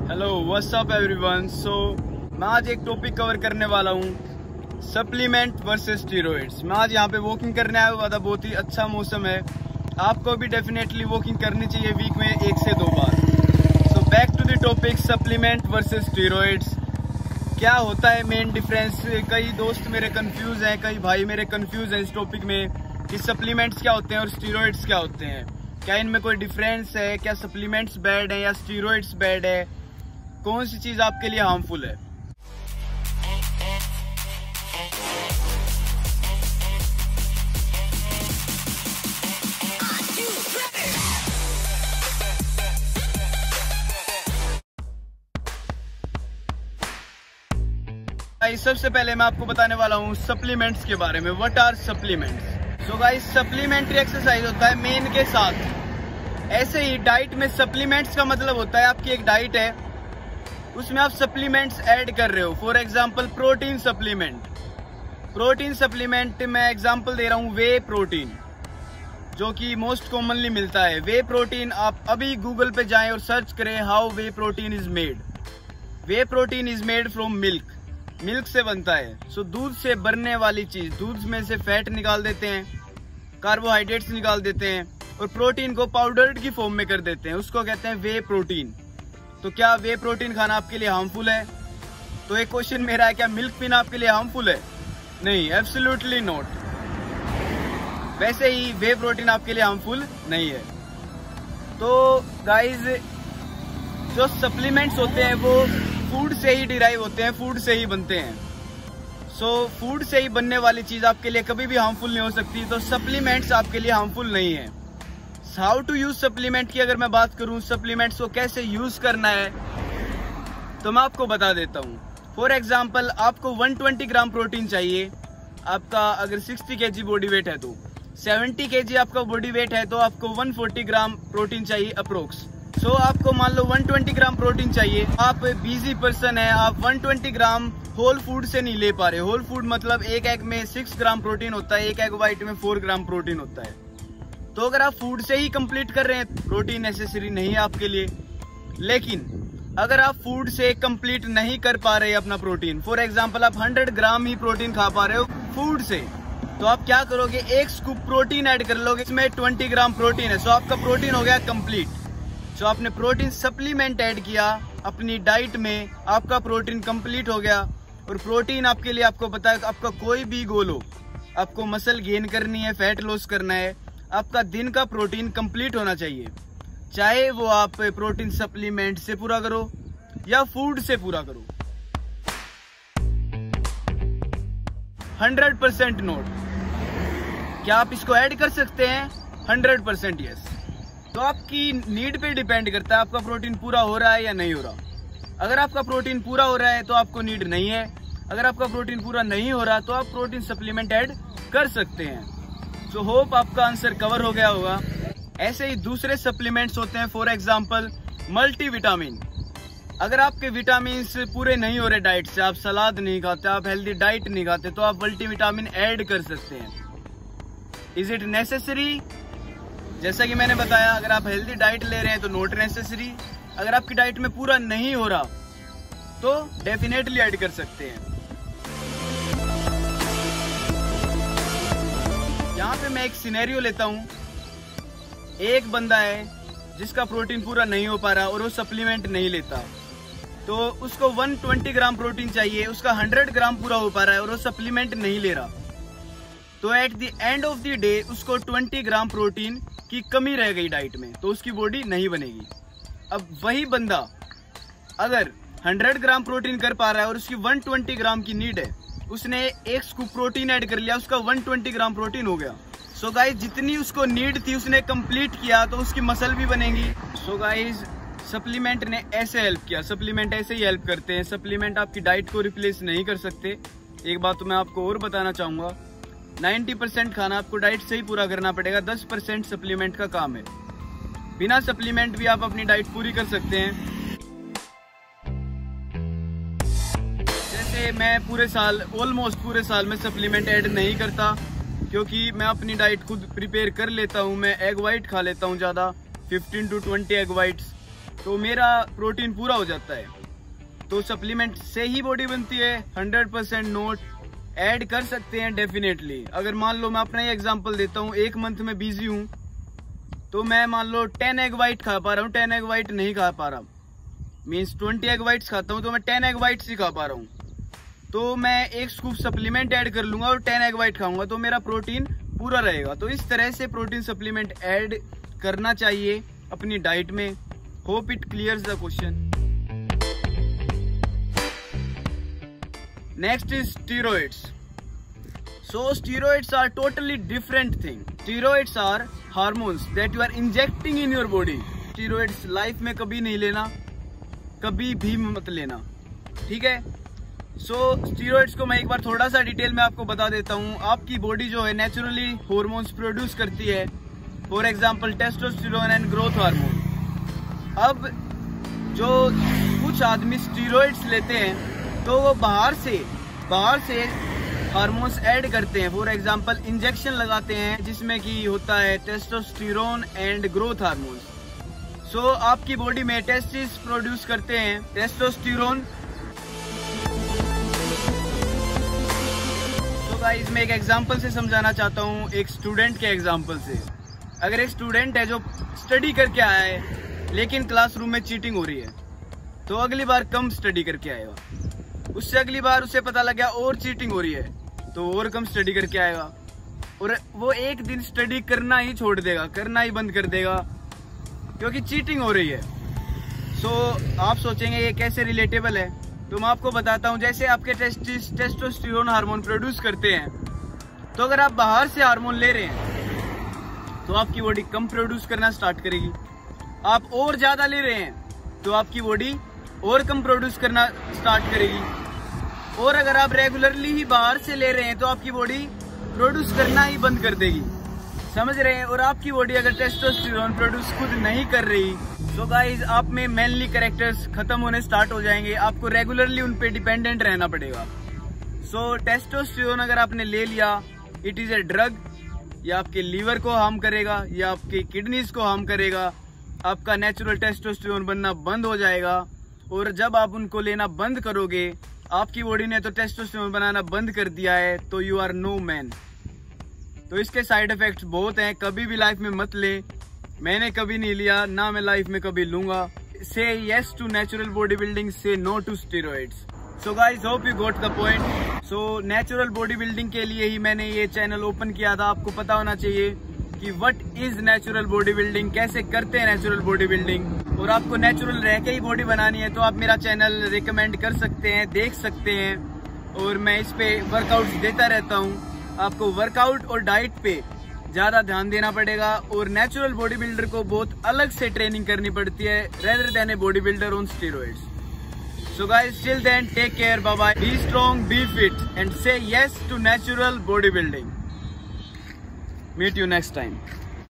Hello what's up everyone. So मैं आज एक टॉपिक कवर करने वाला हूँ, सप्लीमेंट वर्सेस स्टीरॉइड्स। मैं आज यहाँ पे वॉकिंग करने आया हुआ था, बहुत ही अच्छा मौसम है। आपको भी डेफिनेटली वॉकिंग करनी चाहिए वीक में 1 से 2 बार। So back to the topic, supplement versus steroids. क्या होता है मेन डिफरेंस? कई दोस्त मेरे कंफ्यूज हैं, कई भाई मेरे कंफ्यूज हैं इस टॉपिक में कि सप्लीमेंट्स क्या होते हैं और स्टीरॉइड्स क्या होते हैं। क्या इनमें कोई डिफरेंस है? क्या सप्लीमेंट्स बैड है या स्टीरॉइड्स बैड है? कौन सी चीज आपके लिए हार्मफुल है? सबसे पहले मैं आपको बताने वाला हूँ सप्लीमेंट्स के बारे में। What are supplements? So guys, supplementary exercise होता है मेन के साथ। ऐसे ही डाइट में सप्लीमेंट्स का मतलब होता है आपकी एक डाइट है, उसमें आप सप्लीमेंट्स ऐड कर रहे हो। For example protein supplement. Protein supplement मैं एग्जांपल दे रहा हूँ वे प्रोटीन, जो कि मोस्ट कॉमनली मिलता है। वे प्रोटीन आप अभी गूगल पे जाएं और सर्च करें how way protein is made. Way protein is made from milk. Milk से बनता है। सो दूध से बनने वाली चीज, दूध में से फैट निकाल देते हैं, कार्बोहाइड्रेट्स निकाल देते हैं और प्रोटीन को पाउडर्ड की फॉर्म में कर देते हैं, उसको कहते हैं वे प्रोटीन। तो क्या वे प्रोटीन खाना आपके लिए हार्मफुल है? तो एक क्वेश्चन मेरा है, क्या मिल्क पीना आपके लिए हार्मफुल है? नहीं, एब्सोल्युटली नॉट। वैसे ही वे प्रोटीन आपके लिए हार्मफुल नहीं है। तो गाइज, जो सप्लीमेंट्स होते हैं वो फूड से ही डिराइव होते हैं, फूड से ही बनते हैं। सो फूड से ही बनने वाली चीज आपके लिए कभी भी हार्मफुल नहीं हो सकती। तो सप्लीमेंट्स आपके लिए हार्मफुल नहीं है। हाउ टू यूज सप्लीमेंट की अगर मैं बात करूं, सप्लीमेंट्स को कैसे यूज करना है, तो मैं आपको बता देता हूं। फॉर एग्जांपल, आपको 120 ग्राम प्रोटीन चाहिए। आपका अगर 60 kg बॉडी वेट है तो 70 kg आपका बॉडी वेट है तो आपको 140 ग्राम प्रोटीन चाहिए अप्रोक्स। सो आपको मान लो 120 ग्राम प्रोटीन चाहिए। आप बिजी पर्सन है, आप 120 ग्राम होल फूड से नहीं ले पा रहे। होल फूड मतलब एक एग में 6 ग्राम प्रोटीन होता है, एक एग व्हाइट में 4 ग्राम प्रोटीन होता है। तो अगर आप फूड से ही कंप्लीट कर रहे हैं, प्रोटीन नेसेसरी नहीं है आपके लिए। लेकिन अगर आप फूड से कंप्लीट नहीं कर पा रहे अपना प्रोटीन, फॉर एग्जांपल आप 100 ग्राम ही प्रोटीन खा पा रहे हो फूड से, तो आप क्या करोगे, एक स्कूप प्रोटीन ऐड कर लोगे, इसमें 20 ग्राम प्रोटीन है। सो आपका प्रोटीन हो गया कंप्लीट। सो आपने प्रोटीन सप्लीमेंट ऐड किया अपनी डाइट में, आपका प्रोटीन कंप्लीट हो गया। और प्रोटीन आपके लिए, आपको पता है, आपका कोई भी गोल हो, आपको मसल गेन करनी है, फैट लॉस करना है, आपका दिन का प्रोटीन कंप्लीट होना चाहिए। चाहे वो आप प्रोटीन सप्लीमेंट से पूरा करो या फूड से पूरा करो। 100% नोट। क्या आप इसको ऐड कर सकते हैं? 100% यस। तो आपकी नीड पे डिपेंड करता है आपका प्रोटीन पूरा हो रहा है या नहीं हो रहा। अगर आपका प्रोटीन पूरा हो रहा है तो आपको नीड नहीं है। अगर आपका प्रोटीन पूरा नहीं हो रहा तो आप प्रोटीन सप्लीमेंट ऐड कर सकते हैं। सो होप आपका आंसर कवर हो गया होगा। ऐसे ही दूसरे सप्लीमेंट्स होते हैं, फॉर एग्जांपल मल्टीविटामिन। अगर आपके विटामिन पूरे नहीं हो रहे डाइट से, आप सलाद नहीं खाते, आप हेल्दी डाइट नहीं खाते, तो आप मल्टीविटामिन ऐड कर सकते हैं। Is it necessary? जैसा कि मैंने बताया, अगर आप हेल्दी डाइट ले रहे हैं तो नॉट नेसेसरी। अगर आपकी डाइट में पूरा नहीं हो रहा तो डेफिनेटली ऐड कर सकते हैं। यहाँ पे मैं एक सिनेरियो लेता हूँ। एक बंदा है जिसका प्रोटीन पूरा नहीं हो पा रहा और वो सप्लीमेंट नहीं लेता, तो उसको 120 ग्राम प्रोटीन चाहिए, उसका 100 ग्राम पूरा हो पा रहा है और वो सप्लीमेंट नहीं ले रहा। तो at the end of the day उसको 20 ग्राम प्रोटीन की कमी रह गई डाइट में, तो उसकी बॉडी नहीं बनेगी। अब वही बंदा अगर 100 ग्राम प्रोटीन कर पा रहा है और उसकी 120 ग्राम की नीड है, उसने एक स्कूप प्रोटीन ऐड कर लिया, उसका 120 ग्राम प्रोटीन हो गया। सो गाइज, जितनी उसको नीड थी उसने कंप्लीट किया, तो उसकी मसल भी बनेगी। सो गाइज, सप्लीमेंट ने ऐसे हेल्प किया, सप्लीमेंट ऐसे ही हेल्प करते हैं। सप्लीमेंट आपकी डाइट को रिप्लेस नहीं कर सकते। एक बात तो मैं आपको और बताना चाहूंगा, 90% खाना आपको डाइट से ही पूरा करना पड़ेगा, 10% सप्लीमेंट का काम है। बिना सप्लीमेंट भी आप अपनी डाइट पूरी कर सकते हैं। जैसे मैं पूरे साल, ऑलमोस्ट पूरे साल में सप्लीमेंट ऐड नहीं करता, क्योंकि मैं अपनी डाइट खुद प्रिपेयर कर लेता हूँ। मैं एग वाइट खा लेता हूँ ज़्यादा, 15 to 20 एग वाइट्स। तो मेरा प्रोटीन पूरा हो जाता है। तो सप्लीमेंट से ही बॉडी बनती है 100% नोट। ऐड कर सकते हैं डेफिनेटली। अगर मान लो मैं अपना ही एग्जांपल देता हूँ, एक मंथ में बिजी हूँ तो मैं मान लो 10 एग वाइट खा पा रहा हूँ, 10 एग वाइट नहीं खा पा रहा, मीन्स 20 एग वाइट्स खाता हूँ तो मैं 10 एग वाइट्स ही खा पा रहा हूँ, तो मैं एक स्कूप सप्लीमेंट ऐड कर लूंगा और 10 एग वाइट खाऊंगा तो मेरा प्रोटीन पूरा रहेगा। तो इस तरह से प्रोटीन सप्लीमेंट ऐड करना चाहिए अपनी डाइट में। Hope it clears the question. Next is steroids. So steroids are totally different thing. Steroids are hormones that you are injecting in your body. Steroids life में कभी नहीं लेना, कभी भी मत लेना, ठीक है। So steroids को मैं एक बार थोड़ा सा डिटेल में आपको बता देता हूँ। आपकी बॉडी जो है नेचुरली हॉर्मोन्स प्रोड्यूस करती है, for example testosterone and growth hormone. अब जो कुछ आदमी स्टीरॉइड्स लेते हैं तो वो बाहर से हार्मोन्स ऐड करते हैं, फॉर एग्जांपल इंजेक्शन लगाते हैं जिसमें कि होता है टेस्टोस्टेरोन एंड ग्रोथ हार्मोन्स। सो आपकी बॉडी में टेस्टिस प्रोड्यूस करते हैं टेस्टोस्टेरोन। तो गाइस मैं एक एग्जांपल से समझाना चाहता हूँ, एक स्टूडेंट के एग्जांपल से। अगर एक स्टूडेंट है जो स्टडी करके आया है लेकिन क्लासरूम में चीटिंग हो रही है, तो अगली बार कम स्टडी करके आएगा। उससे अगली बार उसे पता लग गया और चीटिंग हो रही है तो और कम स्टडी करके आएगा, और वो एक दिन स्टडी करना ही छोड़ देगा, करना ही बंद कर देगा क्योंकि चीटिंग हो रही है। सो आप सोचेंगे ये कैसे रिलेटेबल है, तो मैं आपको बताता हूँ। जैसे आपके टेस्टोस्टेरोन हार्मोन प्रोड्यूस करते हैं, तो अगर आप बाहर से हार्मोन ले रहे हैं तो आपकी बॉडी कम प्रोड्यूस करना स्टार्ट करेगी। आप और ज्यादा ले रहे हैं तो आपकी बॉडी और कम प्रोड्यूस करना स्टार्ट करेगी। और अगर आप रेगुलरली ही बाहर से ले रहे हैं तो आपकी बॉडी प्रोड्यूस करना ही बंद कर देगी, समझ रहे हैं। और आपकी बॉडी अगर टेस्टोस्टेरोन प्रोड्यूस खुद नहीं कर रही तो गाइज आप में मैनली कैरेक्टर्स खत्म होने स्टार्ट हो जाएंगे। आपको रेगुलरली उन पे डिपेंडेंट रहना पड़ेगा। सो टेस्टोस्टेरोन अगर आपने ले लिया, इट इज ए ड्रग। ये आपके लीवर को हार्म करेगा, ये आपकी किडनीज को हार्म करेगा, आपका नेचुरल टेस्टोस्टेरोन बनना बंद हो जाएगा। और जब आप उनको लेना बंद करोगे, आपकी बॉडी ने तो टेस्टोस्टेरोन बनाना बंद कर दिया है, तो यू आर नो मैन। तो इसके साइड इफेक्ट्स बहुत हैं, कभी भी लाइफ में मत ले। मैंने कभी नहीं लिया, ना मैं लाइफ में कभी लूंगा। Say yes to natural body building, say no to steroids. So guys hope you got the point. So natural body building के लिए ही मैंने ये चैनल ओपन किया था। आपको पता होना चाहिए कि what is natural body building, कैसे करते हैं नेचुरल बॉडी बिल्डिंग। और आपको नेचुरल रह के ही बॉडी बनानी है तो आप मेरा चैनल रिकमेंड कर सकते हैं, देख सकते हैं। और मैं इस पे वर्कआउट देता रहता हूँ। आपको वर्कआउट और डाइट पे ज्यादा ध्यान देना पड़ेगा, और नेचुरल बॉडी बिल्डर को बहुत अलग से ट्रेनिंग करनी पड़ती है rather than a body builder on steroids. So guys till then take care, bye bye, be strong, be fit and say yes to natural body building. Meet you next time.